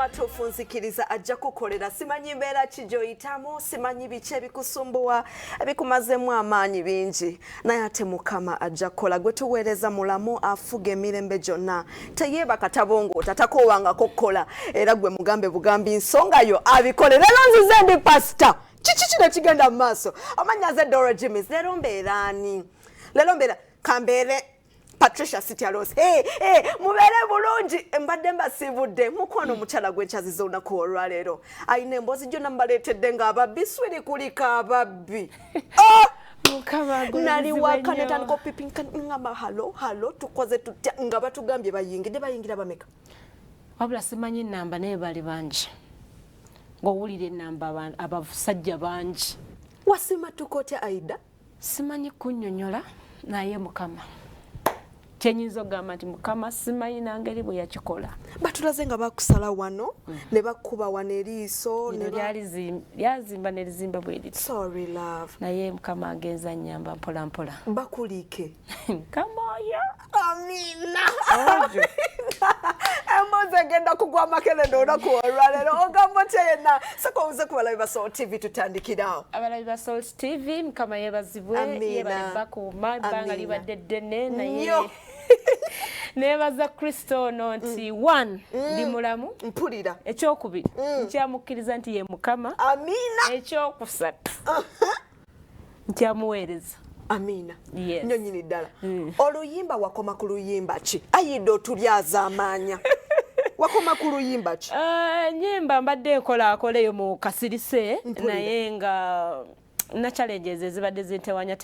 amatuufu nzikiriza ajja kukolera. Simanyi mbeera ki gy'oyitamu, simanyi biki ebikusumbuwa ebikumazeemu amaanyi bingi, naye ate Mukama ajja kukola. Gwe tuweereza mulamu afuga emirembe gyonna, teyeebaka tabongoota takoowangako kukola, era gwe mugambe bugambi nsonga yo abikole. Leero nzize ndi pasita, kiki kino kigenda mu maaso? Amannya ze Dora Jimmys. Leero mbeera ani? Leero mbeera kambeere Patricia Sitialos. Mubeere bulungi, mbadde mbasibudde mukwano omukyala gwenkyaziza olunaku olwaleero. Ayina emboozi gyonna mbaleetedde ng'ababbi swiri kulika ababbi. Nali waka netandika opipinka ngamba halo tukoze tutya nga batugambye bayingira bameka. Wabula simanyi ennamba naye bali bangi. Ng'owulira ennamba abasajja bangi. Wasima tukotya Aidah? Simanyi kunnyonnyola naye Mukama. Kyenyinza ogamba nti Mukama simanyi nangeri bwe yakikola. Batulaze nga bakusala wano ne bakuba wano eriiso lyazimba nerizimba bwe liti. Sorry love. Naye Mukama agenza nnyamba mpola mpola. Bakuliike. Kamoya. Amina. Emboozi egenda kugwa makelendo olunaku olwaleero. Ogamba otya yenna saka obuze ku balabi ba Soul TV tutandikirawo. Abalabi ba Soul TV Mukama yeebazibwe, yeebale bakuuma ebbanga libadde ddene naye nebaza Kristo ono nti one ndi mulamu mpulira, ekyokubiri nkyamukkiriza nti ye Mukama, amina, ekyokusatu nkyamuweereza, amina. Yes. Nnyo nnyini ddala. Oluyimba wakoma ku luyimba ki? Aidah otulyaza amaanya. Wakoma ku luyimba ki? Nyimba mbadde nkolaakoleyo mu kasirise naye nga na challenges ezibadde zintewanya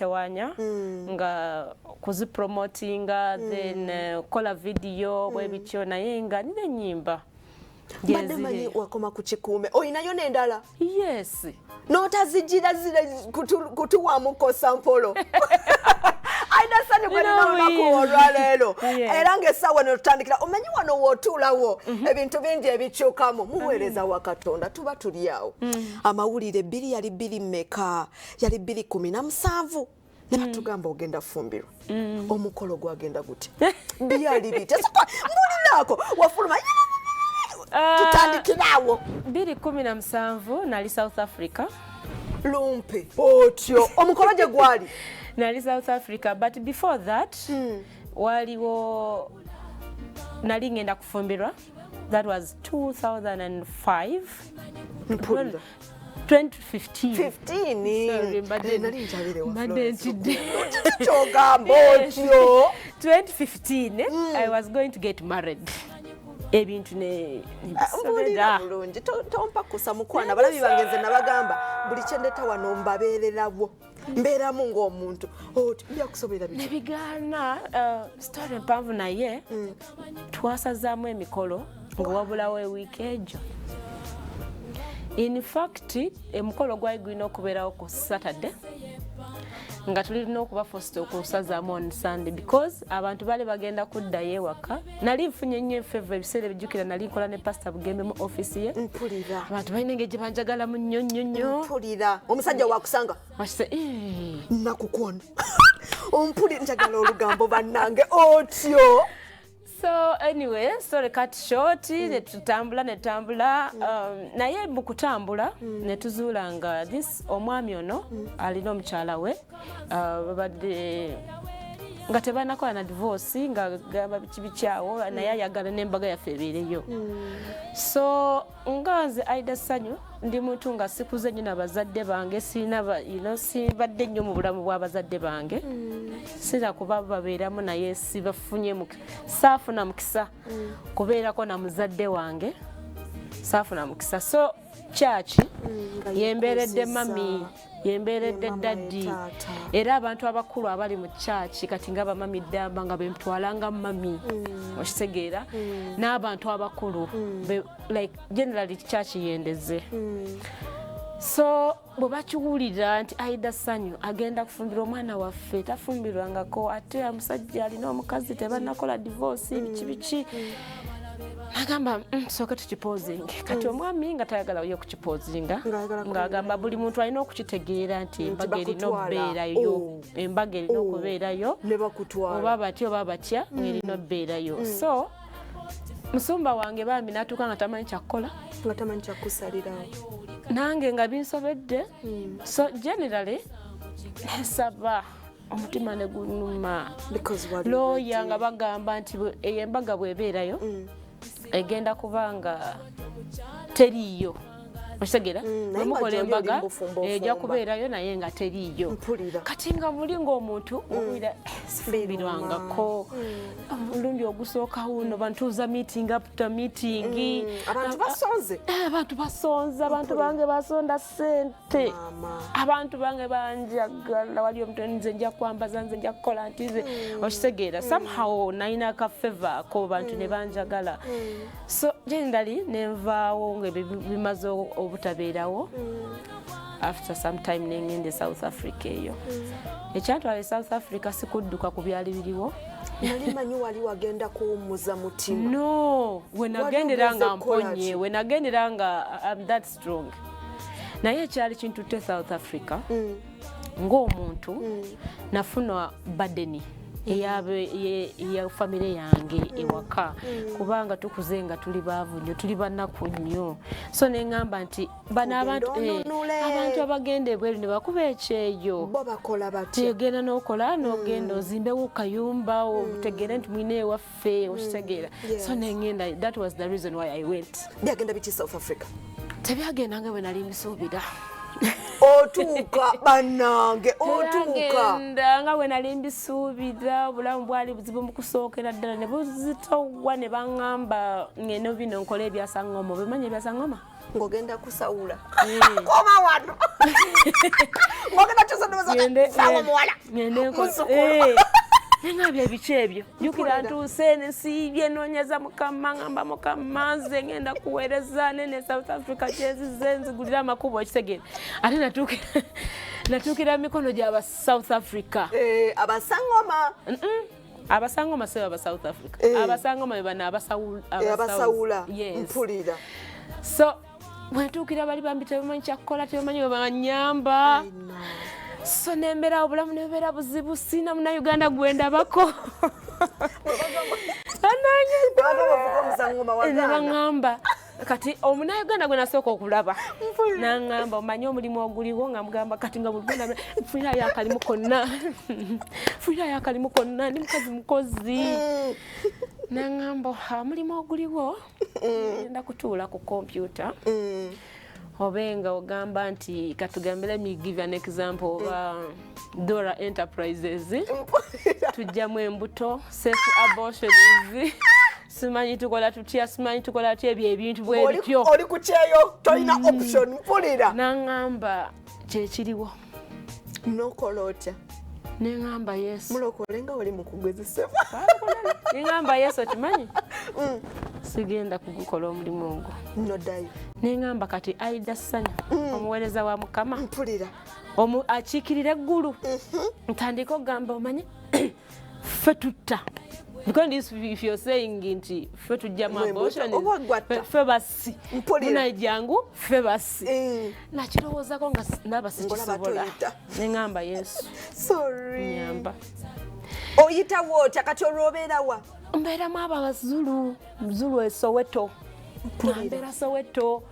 nga kuzipromotinga then kola video bwe bityo naye nga nine nyimba badde manyi wakoma ku kikuume oyinayo n'endala? Yes. N'otazigira zile kutuwa mukosa mpolo. Aidah ssanyu gwe nina olunaku olwaleero era ng'essaawa ne tutandikira omanyi wano w'otuulawo ebintu bingi ebikyukamu muweereza wa Katonda tuba tuli awo. Amawulire bbiri yali bbiri mmeka? Yali 2:17 ne batugamba ogenda fumbirwa. Omukolo gwagenda gutya? Byali bitya? Mbuliraako wafuluma tutandikirawo. 2017 nali South Africa. Lumpe otyo omukolo gye gwali? Nali South Africa, but before that waliwo nali ngenda kufumbirwa. That was 2005. 2015. 2015 I was going to get married. Ebintu ne bulungi tompa kusa mukwana balabi bange nze nabagamba buli kyendeta wano mbabeererawo mbeeramu ng'omuntu byakusobolera biki nebigaana story empanvu naye twasazaamu emikolo nga wabulawo ewiiki egyo. In fact emukolo gwali gulina okubeerawo ku Saturday nga tulina okuba forced okusazaamu on Sunday because abantu bali bagenda kuddayo ewaka. Nali nfunye nnyo efevo ebiseera ebijjukira nali nkola ne pastor Bugembe mu office ye. Mpulira. Abantu balina engeri gye banjagalamu nnyo. Mpulira. Omusajja wakusanga? Wakise nakukwona. Ompulira njagala olugambo bannange otyo. So anyway, story cut short, netutambula naye mu kutambula netuzuula nga this omwami ono alina omukyala we babadde nga tebanakola na divorce nga gamba bikibikyawo naye ayagala n'embaga yaffe ebeereyo. So nga nze Aidah Ssanyu ndi muntu nga sikuze nnyo n'abazadde bange sibadde nnyo mu bulamu bw'abazadde bange. Sira kuba babeeramu naye sibafunye saafuna mukisa kubeerako na muzadde wange saafuna mukisa. So church yembeeredde mami yembeeredde daddi era abantu abakulu abali mu church kati nga bamami ddamba nga bemutwalanga mami okitegeera n'abantu abakulu like generally church yendeze. So bwe bakiwulira nti Aidah Ssanyu agenda kufumbirwa omwana waffe tafumbirwangako ate omusajja alina omukazi tebanakola divorce biki agamba sooka tukipozinge kati omwami nga tayagala yo kukipozinga ng'agamba buli muntu alina okukitegeera nti embaga erina okubeerayo embaga erina okubeerayo oba batya ng'erina okubeerayo. So musumba wange bambi natuuka nga tamanyi kyakukola nga tamanyi kyakusalirawo nange nga binsobedde so generally nesaba omutima ne gunuma looya nga bagamba nti embaga bwebeerayo egenda kubanga teriiyo osegera bwemukola embaga ejja kubeerayo naye nga teriiyo kati nga muli ng'omuntu owira sifumbirwangako omulundi ogusooka wuno bantuuza meeting after meeting abantu basonze abantu bange basonda ssente abantu bange banjagala wali omuntu nze nja kwambaza nze nja kukola ntize okitegeera somehow nalina akafeva ako bantu ne banjagala so generally nenvaawo nga bimaze obutabeerawo after some time nengende South Africa eyo ekyantwala South Africa sikudduka ku byali biriwo nali manyi wali wagenda kuwummuza mutima no wenagenderanga mponye wenagenderanga I'm that strong naye ekyali kintutte South Africa ng'omuntu nafuna badeni eya famire yange ewaka kubanga tukuze nga tuli baavu nnyo tuli bannaku nnyo so neŋŋamba nti bano abantu abagenda ebweru ne bakuba ekyeyo bo bakola batya tegenda n'okola n'ogenda ozimbewo kayumba otegere nti mwine ewaffe okitegeera so neŋŋenda that was the reason why I went byagenda biti South Africa tebyagenda nga bwe nali mbisuubira otuuka bannange otuuka nga bwe nali mbisuubira obulamu bwali buzibu mu kusookera ddala ne buzitowa ne baŋŋamba ngeno bino nkola ebyasaŋŋoma obimanyi ebyasaŋŋoma ng'ogenda kusawula koma wano ng'ogenda kyosanomasawa muwala nengabya ebiki ebyo jjukira ntuuse nesiibye noonyeza mukama ngamba mukama nze ngenda kuweereza nene South Africa kyezize nzigulira amakubo ekitegeera ate natuukira mikono gy'aba South Africa abasaŋŋoma abasangoma sebo aba South Africa abasangoma bebana abasawula mpulira so bwentuukira bali bambi tebamanyi kyakukola tebamanyi webanyamba so nembera obulamu nebeera buzibu sina munauganda gwendabako nebaŋŋamba kati omunauganda gwe nasooka okulaba naŋŋamba omanyi omulimu oguliwo nga mugamba kati nga buluganda nfunirayo akalimu konna nfunirayo akalimu konna ndi mukazi mukozi naŋŋamba omulimu oguliwo genda kutuula ku kompyuta obenga ogamba nti katugambe let me give an example of Dora Enterprises tujjamu embuto self abortion simanyi tukola tutya simanyi tukola tutya ebyo ebintu bwebityo oli ku kyeyo tolina option mpulira naŋŋamba kyekiriwo nokola otya neŋŋamba yesu mulokole nga oli mu kugezesebwa neŋŋamba yesu okimanyi sigenda kugukola omulimu ogwo noddayo neŋŋamba kati Aidah ssanyu omuweereza wa mukama mpulira akiikirira eggulu ntandika okugamba omanyi ffe tutta because if you're saying nti ffe tujjamu abortion ffe basi munajjangu ffe basi nakirowoozako nga ndaba sikisobola neŋŋamba yesu nyamba oyitawo otya kati olwobeerawa mbeeramu abazulu zulu esoweto nambeera soweto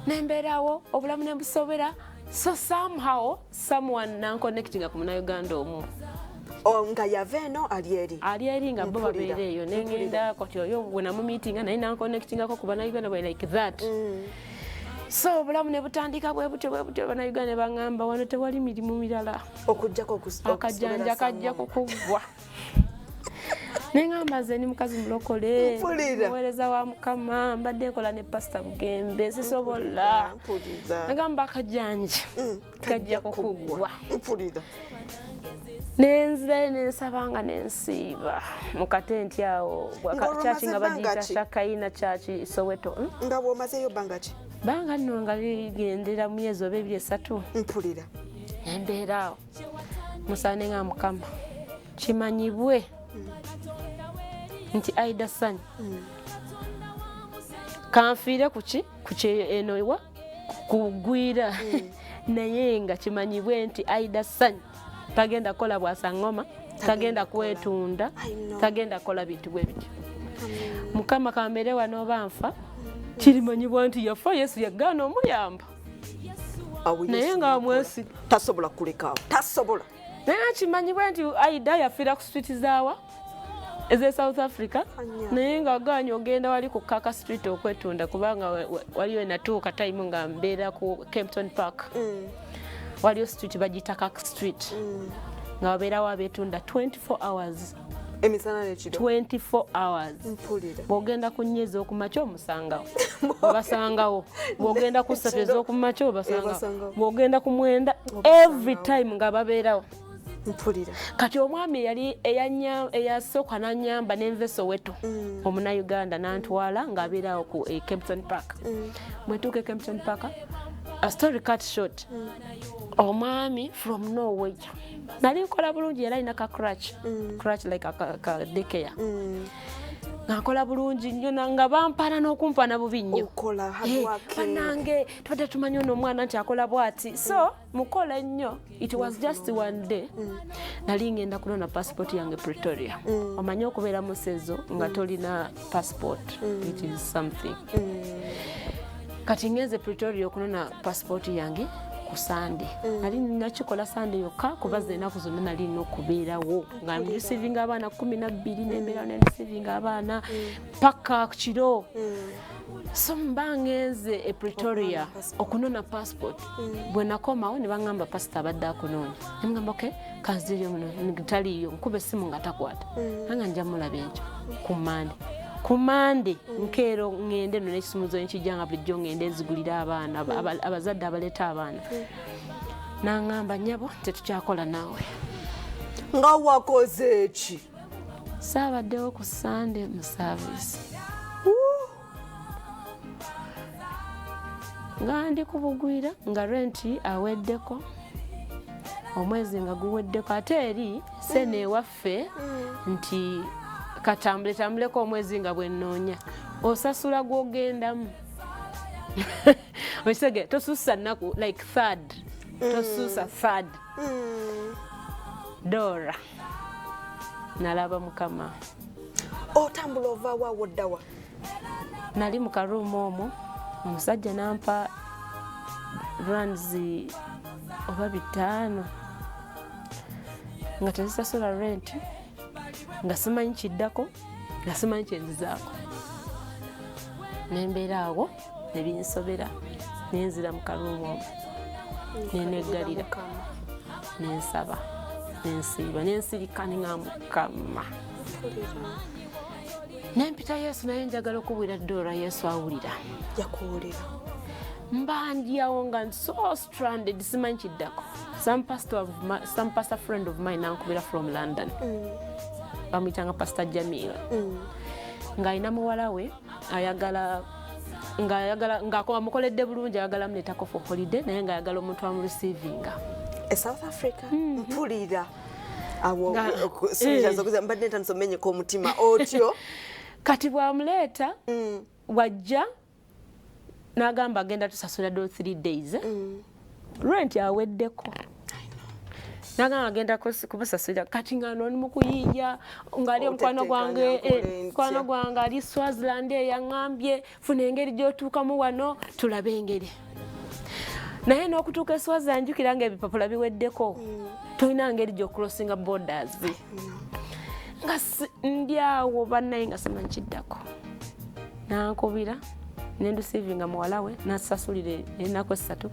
nembeerawo obulamu nembusobera so somehow someone nanconnectinga ku munauganda omu nga yava eno ali eri nga bo babeera eyo nengenda kati oyo bwenamumiitinga naye nanconnectingako ku banauganda bwe like that so obulamu ne butandika bwe butyo banauganda ne baŋŋamba wano tewali mirimu mirala akajjanja kajja kukuggwa neŋŋamba nze ni mukazi mulokole muweereza wa mukama mbadde nkola ne pasita bugembe sisobola negamba akajjanja kajja kukuggwa nenze nensabanga nensiiba mu katenti awo kyaki nga bagiyita shakayina kyaki soweto nga bwomazeeyo bangaki banga nno nga ligendera mu myezi oba 2-3 mpulira embeera awo musaane nga mukama kimanyibwe nti Aidah ssanyu kanfiire kuki enowa kugwira naye nga kimanyibwe nti Aidah ssanyu tagenda kukola bwasaŋŋoma tagenda kwetunda tagenda kukola bintu bwe bityo Mukama kambeere wano banfa kirimanyibwa nti yafa Yesu yagaana omuyamba naye nga mwesi tasobola kulekaawo tasobola naye kimanyibwa nti Aidah yafiira ku street zaawa eze South Africa naye nga agaanye ogenda wali ku Kaka Street okwetunda kubanga waliyo natuuka time nga mbeera ku Kempton Park waliyo street bagiyita Kaka Street nga wabeerawo abeetunda 24 hours emisana n'ekiro 24 hours bw'ogenda ku nnyezi okumakya omusangawo obasangawo bw'ogenda ku ssatu ez'okumakya obasangawo bw'ogenda ku mwenda every time nga babeerawo kati omwami yali eyasooka n'anyamba n'enva Soweto omunnauganda n'antwala ng'abeerawo ku Kempton Park bwetuuka e Kempton Park a story cut short omwami from nowhere nali nkola bulungi era alina ka crutch like a daycare ngakola bulungi nnyo nga bampana n'okumpana bubi nnyo bannange tubadde tumanyi ono omwana nti akola bw'ati so mukola ennyo it was just one day nali ngenda kunona passport yange Pretoria omanyi okubeera mu sezo nga tolina passport it is something kati ngenze Pretoria okunona passport yange ku Sunday nali nakikola Sunday yokka kubaza ennaku zonna nali nina okubeerawo nga receiving abaana 12 nembeera ne receiving abaana paka kiro so mbangenze e Pretoria okunona passport bwe nakomawo ne baŋŋamba pasita abadde akunoonya ne mugamba okay kanziryo muno taliyo nkuba essimu nga takwata anga nja mulaba ekyo ku Mande nkeero ngende no n'ekisumuzo nkijjanga bulijjo ngende nzigulira abaana abazadde abaleeta abaana n'aŋŋamba nnyabo tetukyakola naawe nga wakoze eki saabaddewo ku Sunday mu service nga ndi kubugwira nga renti aweddeko omwezi nga guweddeko ate eri sene ewaffe nti katambuleko omwezi nga bwennoonya osasula gwogendamu okitege tosuusa nnaku like third tosuusa third Dora nalaba Mukama otambula ovaawo awoddawa nali mu karuumu omwo omusajja nampa runs oba 5 nga tezisasula rent nga simanyi kiddako nga simanyi kyenzizaako nembeera awo nebinsobera nenzira mu karuumu omwo neneggalira nensaba nensiiba nensirika nga Mukama nempita Yesu naye njagala okubwira Dora Yesu awulira yakuwulira mbandyawo nga so stranded simanyi kiddako some pastor friend of mine nankubira from London bamuyitanga Pastor Jamila ng'alina muwala we ayagala ng'amukoledde bulungi ayagala amuleetako for holiday naye ng'ayagala omuntu amureceivinga e South Africa mpulira awo sirizazokuza mbadde ntamusomenyeko omutima otyo kati bwamuleeta wajja n'agamba agenda tusasula do 3 days rent aweddeko nagamba agenda kubusasulira kati nga noni mukuyiiya ngaali omukwano gwange ali Swaziland yaŋŋambye funa engeri gy'otuukamu wano tulabe engeri naye n'okutuuka Swaziland njukira nga ebipapula biweddeko tolina ngeri gy'okurosinga borders nga ndyawo bannaye nga simanyi kiddako nankubira nendusiivinga muwala we nasasulire ennaku 3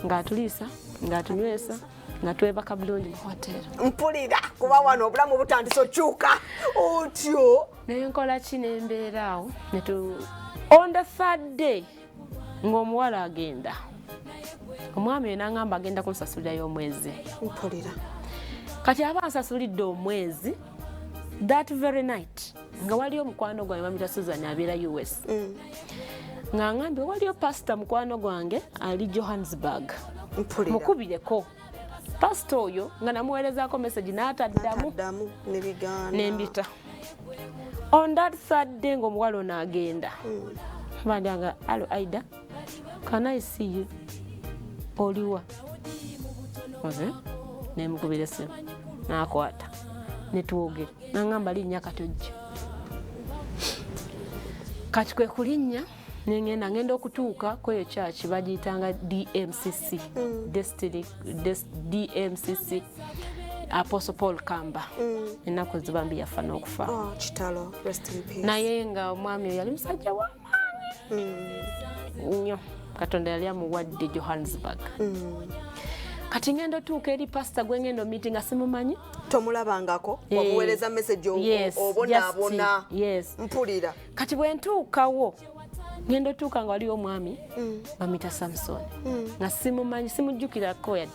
ng'atuliisa ng'atunywesa nga twebaka bulungi mu hoteri mpulira kuba wano obulamu butandise okyuka otyo naye nkola ki nembeera awo on the 3rd day ng'omuwala agenda omwami we n'aŋŋamba agenda kunsasulirayo omwezi mpulira kati aba ansasulidde omwezi that very night nga waliyo mukwano gwange bamuyita Susan abeera US ng'aŋŋambye waliyo pasita mukwano gwange ali Johannesburg mukubireko pasita oyo nga namuweerezaako message n'ataddamu nembita on that 3rd day ng'omuwala ono agenda bandanga alo Aidah can I see you oliwa nemukubira essimu n'akwata netwogera n'aŋŋamba linnya katojja kati kwe kulinnya ngenda okutuuka kweyo church bagiyitanga DMCC DMCC Apostle Paul Kamba ennaku zibambi yafa n'okufa kitalo rest in peace naye nga omwami oyo yali musajja w'amaanyi nnyo Katonda yali amuwadde Johannesburg kati ngendo tuuka eri pastor gwe ngendo meeting asimumanyi tomulabangako wamuweereza message obonaabona mpulira kati bwe ntuukawo ngendo tuuka nga waliwo omwami bamuyita Samson nga simumanyi simujjukirako yadde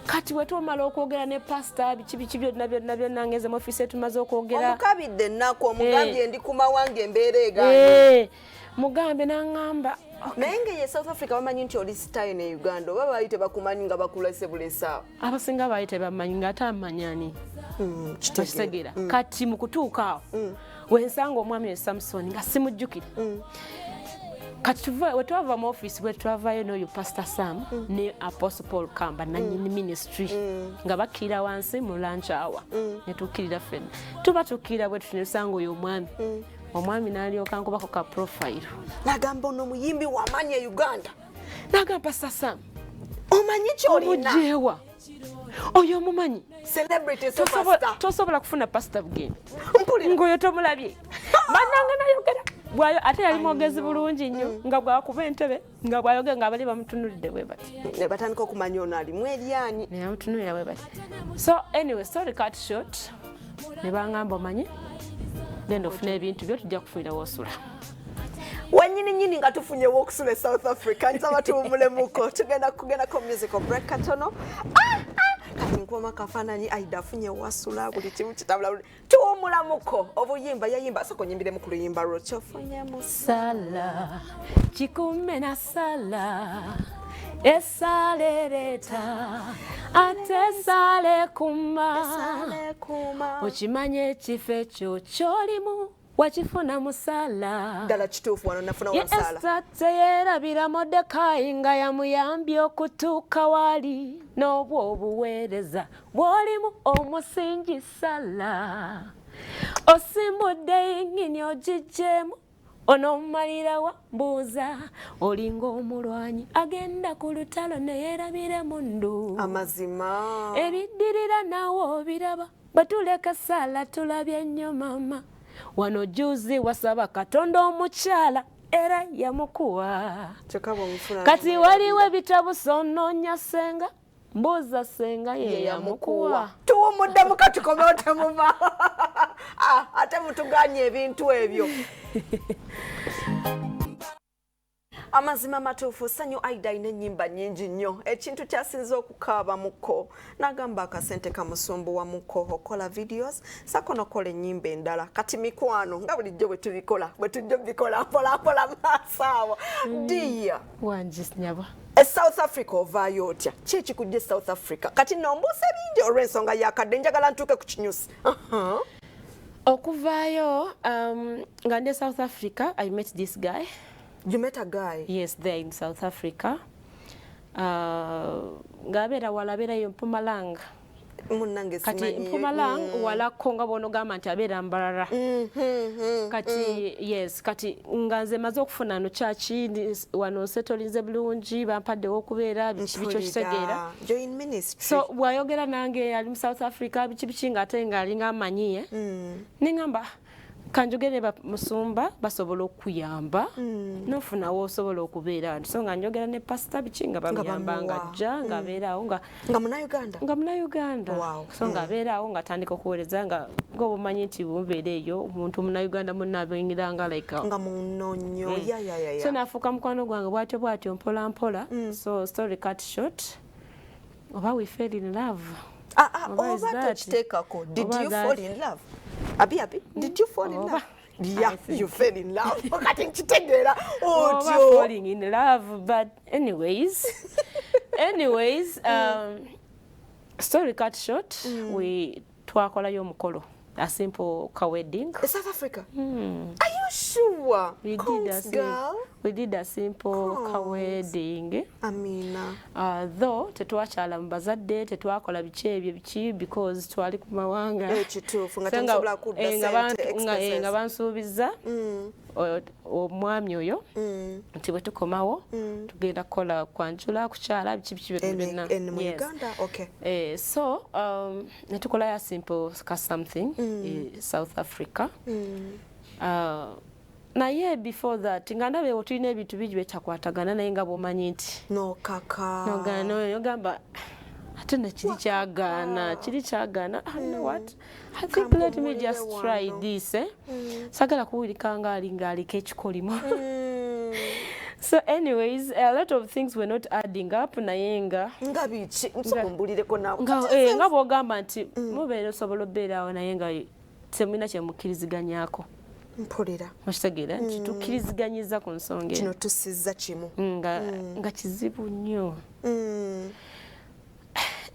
kati bwe twamala okwogera ne pastor biki byonna ngeze mu office tumaze okwogera omukabidde ennaku omugambye ndi ku mawange embeera egaanye mugambe n'aŋŋamba naye ng'eye South Africa bamanyi nti oli sitayo ne Uganda oba baali tebakumanyi nga bakulese bulesaawo abasinga baali tebamanyi nga ate amanyani kitegeera kati mu kutuuka awo wensanga omwami we Samson nga simujjukira kati we twava mu office bwe twavayo n'oyo Pastor Sam ne Apostle Paul Kamba nannyini ministry nga bakkirira wansi mu lunch hour ne tukkirira ffenna tuba tukkirira bwe tutusanga oyo omwami n'alyoka nkubako ka profile n'agamba ono muyimbi w'amaanyi e Uganda n'agamba Pastor Sam omanyi ky'olina omujeewa oyo omumanyi celebrity superstar tosobola kufuna pastor bugembe ng'oyo tomulabye bannange nayogera bwayo ate yali mwogezi bulungi nnyo nga bwakuba entebe nga bwayogera nga bali bamutunulidde bwe bati ne batandika okumanya ono alimu eryanyi ne bamutunulira bwe bati so anyway story cut short ne baŋŋamba omanyi genda ofuna ebintu byo tujja kufunira wosula wennyini nga tufunyewo okusula e South Africa nsaba tuwumulemuko tugenda kugendako musical break katono kati nkuma kafaananyi Aidah afunye wasula buli kimu kitabula tuwumulamuko obuyimba yayimba soko nyimbiremu ku luyimba lwo kyofunye musala kikume na sala esalereta ate sale kuma okimanye ekifo ekyo kyolimu wakifuna musala ddala kituufu wano nafuna wamusala Esther teyerabira Modekayi nga yamuyambye okutuuka wali n'obwo obuweereza bw'olimu omusingi sala osimbudde yingini ogijjeemu onomalirawa mbuuza olinga omulwanyi agenda ku lutalo neyerabire mundu amazima ebiddirira naawe obiraba batuleka sala tulabye nnyo mama wano juzi wasaba Katonda omukyala era yamukuwa kati waliwo ebitabu sonoonya senga mbuuza senga ye yamukuwa tuwumuddemu katukome otemuva ate mutuganye ebintu ebyo amazima matuufu ssanyu Aidah ayina ennyimba nnyingi nnyo ekintu kyasinze okukaaba muko n'agamba akasente kamusumbuwa muko okola videos sako nokola ennyimba endala kati mikwano nga bulijjo bwe tubikola bwe tujja bikola mpolampola maaso diya wanjisnyaba South Africa ovaayo otya ki ekikujja South Africa kati nombuusa bingi olw'ensonga yakadde njagala ntuuke ku kinyusi okuvaayo nga ndi South Africa I met this guy. You met a guy? Yes, there in South Africa. Ngabera walabera yo Mpumalanga. Munange simanyi. Kati Mpumalanga wala konga bono gama nti abera mbarara. Kati yes, kati nganze maze okufuna no church wano settlinze bulungi bampadde okubeera bicho kitegeera. Join ministry. So bwayogera nange ali mu South Africa bichi nga ate nga ali ngamanyiye. Ningamba kanjogere musumba basobola okuyamba nofuna wo osobola okubeera so nga njogera ne pastor bichinga bamuyamba nga jja nga beerawo nga muna Uganda so nga beerawo nga tandika okuweereza nga ngobumanyi nti bubeera eyo omuntu muna Uganda munabingira nga like nga munonyo so nafuuka mukwano gwange bwatyo mpola mpola so story cut short oba we fell in love. Did you fall in love? Abi, did you fall in love? Yeah, you fell in love. Falling in love, but anyways, story cut short, we twakola yo mukolo. A simple wedding. South Africa? Are you sure? We did a we did a simple wedding. Amina. Though tetwakyala mu bazadde tetwakola biki ebyo biki because twali ku mawanga Ekituufu nga temusobola kudda ssente expenses. nga bansuubiza omwami oyo nti bwe tukomawo tugenda kukola kwanjula kukyala biki biki byonna. Mu Uganda? Okay. So ne tukola ya simple something South Africa. Naye before that nga ndabeewo tulina ebintu bingi byettakwatagana naye nga bw'omanyi nti nogamba ate nekiri kyagaana you know what, I think let me just try this. Sagala kuwulika ng'aliko ekikolimo. So anyways, a lot of things were not adding up naye nga biki nsokumbulireko nawe nga bw'ogamba nti mubeera osobola obbeerawo naye nga temulina kyemukkiriziganyako. Mpulira. Okitegeera nti tukkiriziganyiza ku nsonga kino tusizza kimu nga kizibu nnyo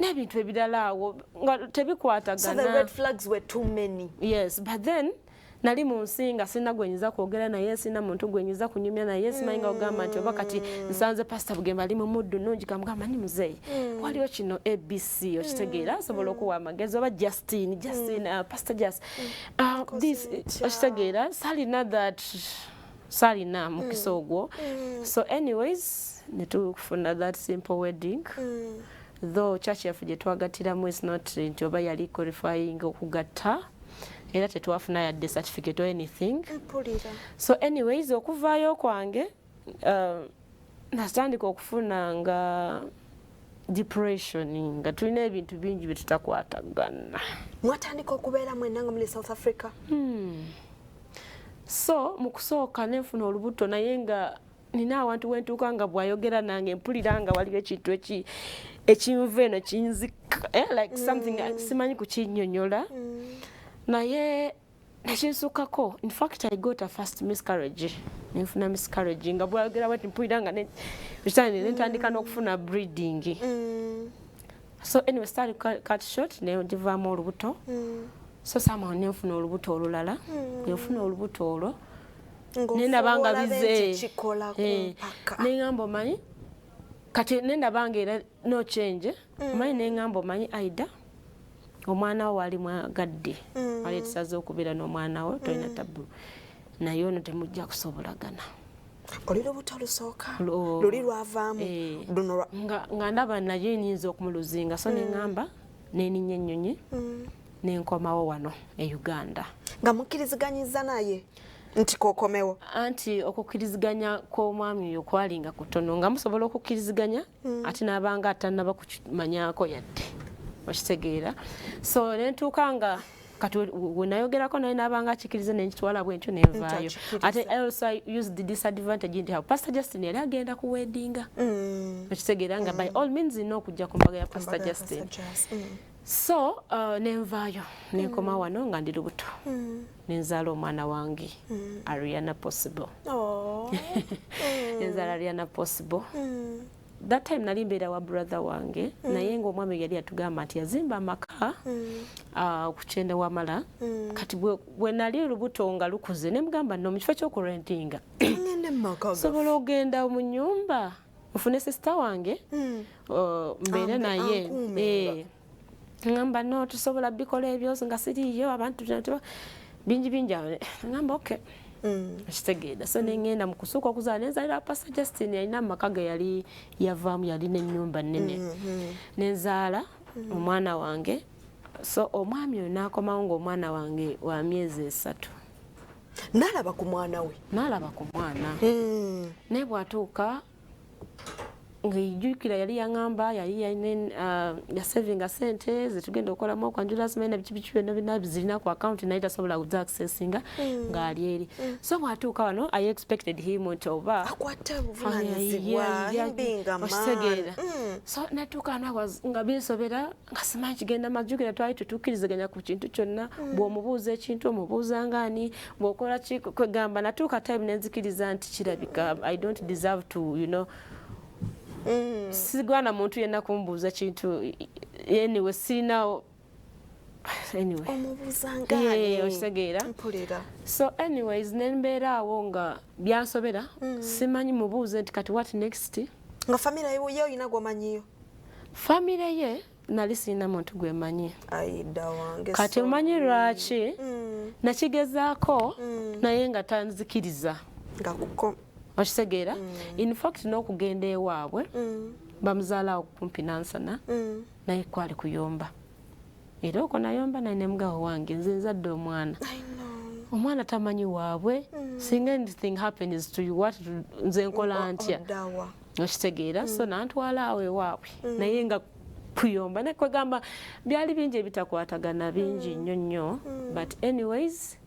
n'ebintu ebirala awo nga tebikwatagana. So the red flags were too many. Yes, but then nali mu nsi nga sina gwenyinza kwogera naye sina muntu gwenyinza kunyumya naye simanyi nga ogamba nti oba kati nsanze pastor Bugemba ali mu muddu nnungi kamugamba ni muzeeyi waliwo kino ABC okitegeera asobola okuwa amagezi oba Justin pastor Just this okitegeera salina mukisa ogwo. So anyways netufuna that simple wedding. Though church yaffe gye twagatiramu is not nti oba yali qualifying okugatta era tetwafuna yadde certificate or anything. So anyways okuvaayo kwange natandika okufuna nga depression nga tulina ebintu bingi bye tutakwatagana. Mwatandika okubeera mwenna nga muli South Africa? So mu kusooka nenfuna olubuto naye nga nina awantu wentuuka nga bw'ayogera nange mpulira nga waliwo ekintu ekinva eno kinzika like something simanyi kukinnyonnyola. Naye nekinsukako, in fact I got a first miscarriage. Nenfuna miscarriage nga bwayogera bwati mpulira nga nentandika n'okufuna bleeding. So anyway started cut short negivaamu olubuto. So somehow nenfuna olubuto olulala. Nenfuna olubuto olwo nendaba nga bize neŋŋamba omanyi kati nendaba nga era no change omanyi neŋŋamba omanyi Aidah omwana wo ali mwagadde wali tusaze okubeera n'omwana wo tolina tabu naye ono temujja kusobolagana. Oli lubuto olusooka luli lwavaamu luno nga ndaba naye nyinza okumuluzinga so neŋŋamba neninnya ennyonyi nenkomawo wano e Uganda nga mukkiriziganyiza naye nti kokomewo anti okukkiriziganya kw'omwami oyo kwalinga kutono nga musobola okukkiriziganya ate n'abanga atannaba kukimanyaako yadde okitegeera. So nentuuka nga kati wenayogerako naye n'abanga akikkiriza nenkitwala bwentyo nenvaayo. Ate also I used the disadvantage nti Pastor Justin yali agenda kuwedinga okitegeera nga by all means nina okujja ku mbaga ya Pastor Justin. So nenvaayo nenkoma wano nga ndi lubuto nenzaala omwana wange Ariana Possible. Nenzaala Ariana Possible. That time nali mbeera wa brother wange naye ng'omwami yali atugamba nti yazimba amaka ku Kyende Wamala kati bwe nali lubuto nga lukuze ne mugamba nno mu kifo ky'okurentinga sobola ogenda mu nnyumba ofune sister wange mbeere naye ngamba no tusobola bikola ebyozo nga siriyo abantu bingi ngamba okay ekitegeeda so nengenda mu kusuuka okuzaala nenzaalira Pastor Justin yalina amaka ge yali yavaamu yali n'ennyumba nnene nenzaala omwana wange. So omwami oyo n'akomawo ng'omwana wange wa myezi 3. N'alaba ku mwana we? N'alaba ku mwana naye bw'atuuka ng'ejjukira yali yaŋŋamba yali yasavinga sente zetugenda okukolamu okwanjula simanyi na biki byonna zirina ku account naye tasobola kuza accessinga ng'ali eri. So bw'atuuka wano I expected him nti oba akwate obuvunaanyizibwa himbinga okitegeera. So natuuka wano nga binsobera nga simanyi kigenda majjukira twali tutuukkiriziganya ku kintu kyonna bw'omubuuza ekintu omubuuza ngaani bw'okola ki kwegamba natuuka time nenzikiriza nti kirabika I don't deserve to sigwana muntu yenna kumbuuza kintu anyway sirina anyway omubuzangani okitegeera mpulira so anyways nembeera awo nga byansobera simanyi mubuuze nti kati what next nga famire ye oyina gwomanyiyo famire ye nali sirina muntu gwemanyi Aidah wange kati omanyi lwaki nakigezaako naye nga tanzikiriza nga kuko okitegeera in fact n'okugenda ewaabwe bamuzaala okumpi nansana naye kwali kuyomba era okwo nayomba naye nemugawo wange nze nzadde omwana tamanyi waabwe singa anything happens to you what nze nkola ntya okitegeera so nantwala awo ewaabwe naye nga kuyomba nekwegamba byali bingi ebitakwatagana bingi nnyo but anyways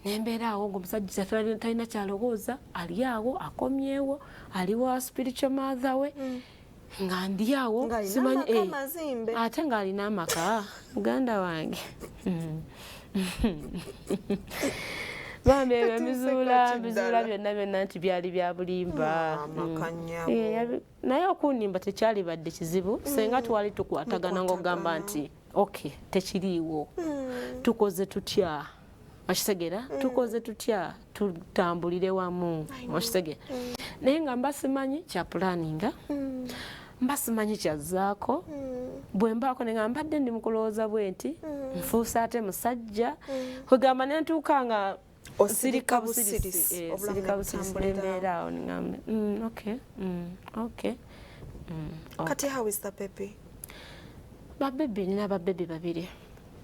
nembeera awo ng'omusajja talina kyalowooza ali awo akomyewo ali wa spiritual mother we nga ndi awo simanyi ate ng'alina amaka muganda wange bambi emizuula byonna nti byali bya bulimba naye okunnimba tekyali badde kizibu senga twali tukwatagana ng'ogamba nti okay tekiriiwo tukoze tutya okitegeera tukoze tutya tutambulire wamu okitegeera naye nga mba simanyi kya pulaninga mba simanyi kyazzaako bwe mbaako ne nga mbadde ndi mu kulowooza bwe nti nfuusa ate musajja kwegamba ne ntuuka nga osirika busirisi nembeera awo neŋŋambe okay kati how is the baby babebi nina babebi babiri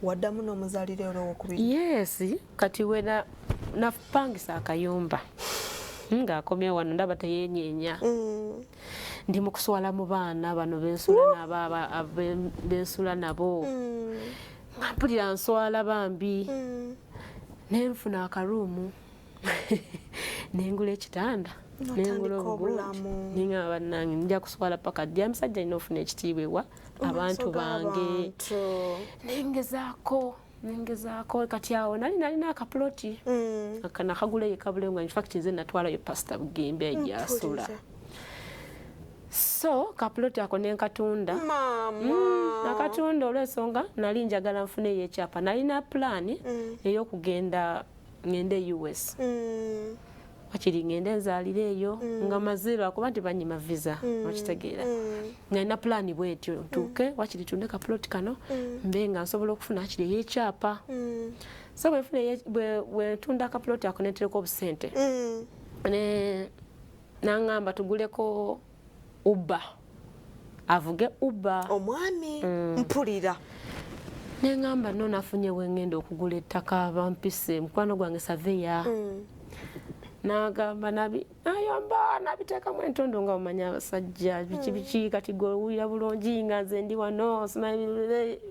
waddamu n'omuzaalire olw'okubiri yes kati we napangisa akayumba ng'akomye wano ndaba teyenyeenya ndi mu kuswala mu baana bano bensula nabo nga mpulira nswala bambi nenfuna akaruumu nengula ekitanda nengula obugundi ninga bannange nja kuswala paka ddi omusajja alina ofuna ekitiibwa ewa abantu bange nengezaako kati awo nalina akapuloti nakagulayo kabule nga infact nze natwalayo pasita bugembe ejasula so kapuloti ako nenkatunda nakatunda olw'ensonga nali njagala nfuneyo ekyapa nalina pulaani ey'okugenda ngende US wakiri ngende nzaalire eyo nga maziro akuba nti banyima visa okitegeera nalina pulaani bwetyo ntuuke wakiri tunde kapuloti kano mbe nga nsobola okufuna akiri ey'ekyapa so bwe ntunda kapuloti ako netereka obusente naŋŋamba tuguleko Uba avuge Uba omwami mpulira neŋŋamba no nafunye wengenda okugula ettaka bampise mukwano gwange saveya n'agamba nayomba nabiteekamu entondo nga omanya abasajja biki kati gwewulira bulungi nga nze ndi wano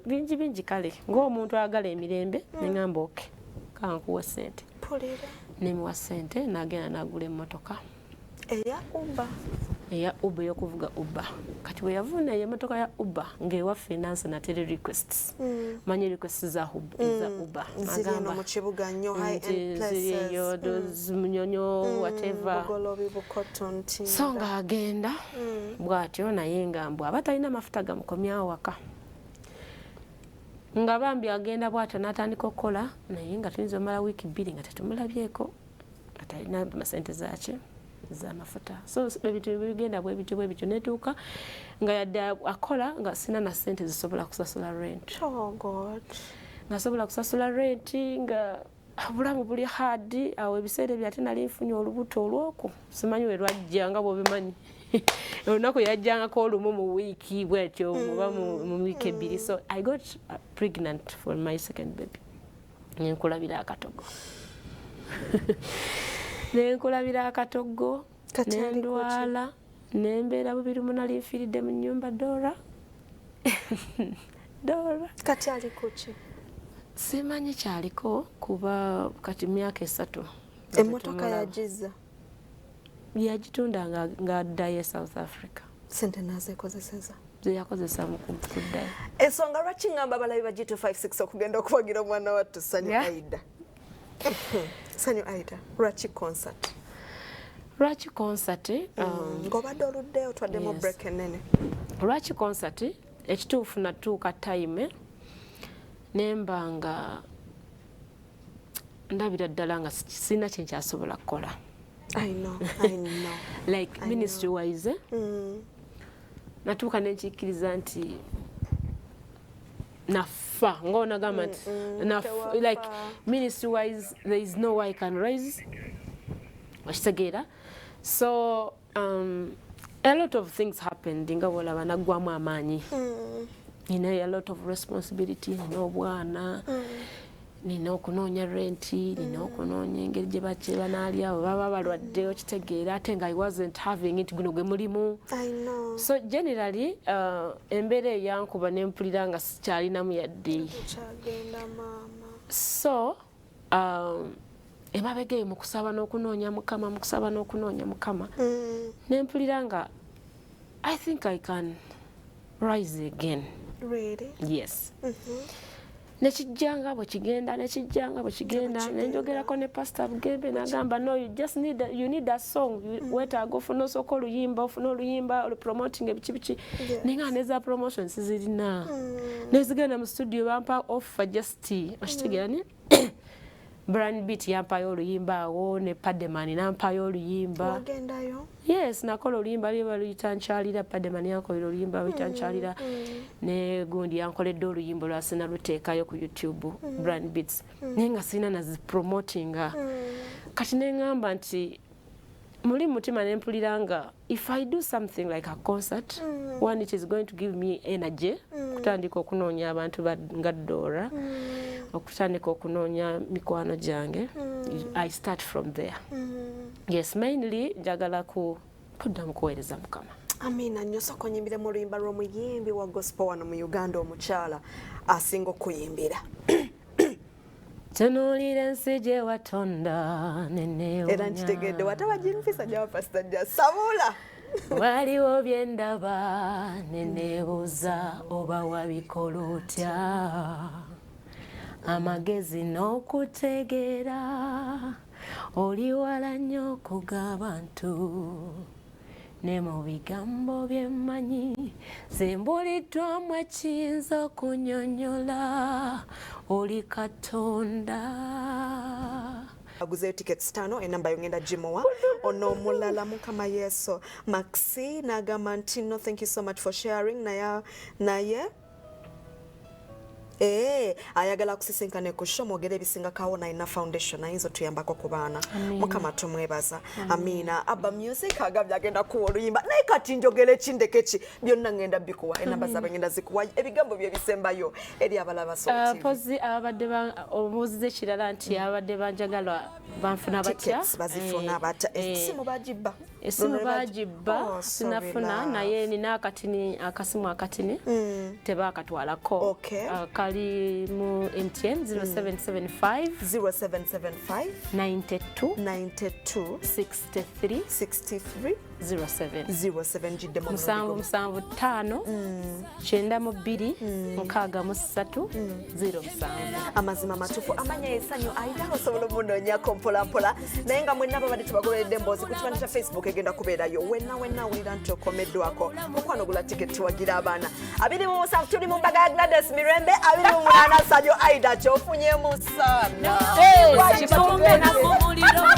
bingi kale ng'omuntu ayagala emirembe neŋŋamba oke kankuwa sente nemuwa sente n'agenda n'agula emmotoka eya Uber yokuvuga Uber kati we yavuna emotoka ya Uber ngewa finance na tele requests manye requests za Uber agamba mu kibuga nnyo high end places yo dozi munyonyo whatever so nga agenda bwatyo naye ngambwa abatalina amafuta gamukomyawo waka nga bambi agenda bwatyo n'atandika okukola naye nga tuyinza omala wiiki 2 nga tetumulabyeko atalina amasente zaki z'amafuta so ebintu bigenda bwe bityo netuuka nga yadde akola nga sina na sente zisobola kusasula rent nga sobola kusasula rent nga obulamu buli hard awo ebiseera byate nali nfunye olubuto olwoko simanyi we lwajja nga bwobimanyi olunaku yajjangako olumu mu wiiki bwetyo oba mu wiiki 2 so I got pregnant for my second baby nenkulabira akatogo nenkulabira akatogo nendwala nembeera bubiri munali nfiiridde mu nnyumba Dora kati ali kuki simanyi kyaliko kuba kati myaka 3 emmotoka yagiza yagitunda nga addayo South Africa sente nazekozeseza zeyakozesa mu kuddayo ensonga lwaki ngamba abalabi ba G256 okugenda okubagira omwana wattu Ssanyu Aidah Ssanyu Aidah lwaki concert ng'obadde oludde otwaddemu break ennene lwaki concert ekituufu natuuka time nembanga ndabira ddala nga sina kye nkyasobola kukola. I know. Like ministry wise natuuka nenkikkiriza nti nafa ng'onagamba nti like ministry wise there is no way I can rise okitegeera. So a lot of things happened nga bwolaba naggwamu amaanyi. A lot of responsibility, nina obwana, nina okunoonya renti, nina okunoonya engeri gye bakyeba n'ali abo baba balwadde okitegeera ate nga I wasn't having it guno gwe mulimu. So generally embeera eyankuba nempulira nga sikyalinamu yadde. So emabega eyo mu kusaba n'okunoonya Mukama nempulira nga I think I can rise again. Really? Yes. Nekijjanga bwe kigenda nenjogerako ne Pastor Bugembe nagamba no you just need a song wetaaga ofuna osooka oluyimba promoting ebiki nenga neza promotions zirina nezigenda mu studio bampa offer just okitegeera ni brand beat yampayo oluyimba awo ne Pademan nampayo oluyimba. Wagendayo? Yes, nakola oluyimba liba luyitankyalira Pademan yankolera oluyimba luyitankyalira ne gundi yankoledde oluyimba lwasina luteekayo ku YouTube brand beats naye nga sirina nazipromotinga. Kati neŋŋamba nti muli mutima nempulira nga if I do something like a concert one it is going to give me energy kutandika okunoonya abantu nga Dora okutandika okunoonya mikwano gyange. I start from there. Yes, mainly njagala kuddamu kuweereza Mukama. Amina nnyo soko nyimbire mu luyimba lw'omuyimbi wa gospel wano mu Uganda omukyala asinga okuyimbira. Tunuulira ensi gye watonda neneewonya. Era nkitegedde wataba gimpisa gya Pastor Jja Sabula. Waliwo bye ndaba neneebuuza oba wabikola otya. Amagezi n'okutegeera oli wala nnyo okug'abantu ne mu bigambo bye mmanyi zembuliddwamu ekiyinza okunnyonnyola oli Katonda. Aguzeyo tickets 5 enamba yongenda Jimowa ono mulala Mukama Yesu Maxi nagamba nti no thank you so much for sharing naye ayagala kusisinkana ku show mwogere ebisinga kawo na ina foundation ayinza tuyambako ku baana Mukama tumwebaza. Amina. Abba music agabya agenda ku oluyimba naye kati njogere kindekeki byonna ngenda bikuwa enamba z'abagenda zikuwa ebigambo bye bisembayo eri abalaba so pozi abadde omuzize kirala nti abadde banjagala banfuna batya tickets bazifuna bata esimu bagibba sinafuna naye nina akasimu akatini tebakatwalako kali mu MTN 0775 92 63 07 jidde mu 775 92 63 07 amazima matufu amanya essanyu Aidah osobola omunoonya mpola naye nga mwenna babadde tubagoberedde emboozi ku kibanja kya Facebook egenda kubeerayo wenna awulira nti okomeddwako okwanogula tiketi wagira abaana 27 tuli mu mbaga ya Gladys Mirembe 28 Ssanyu Aidah kyofunyemu sana kikombe na kumuliro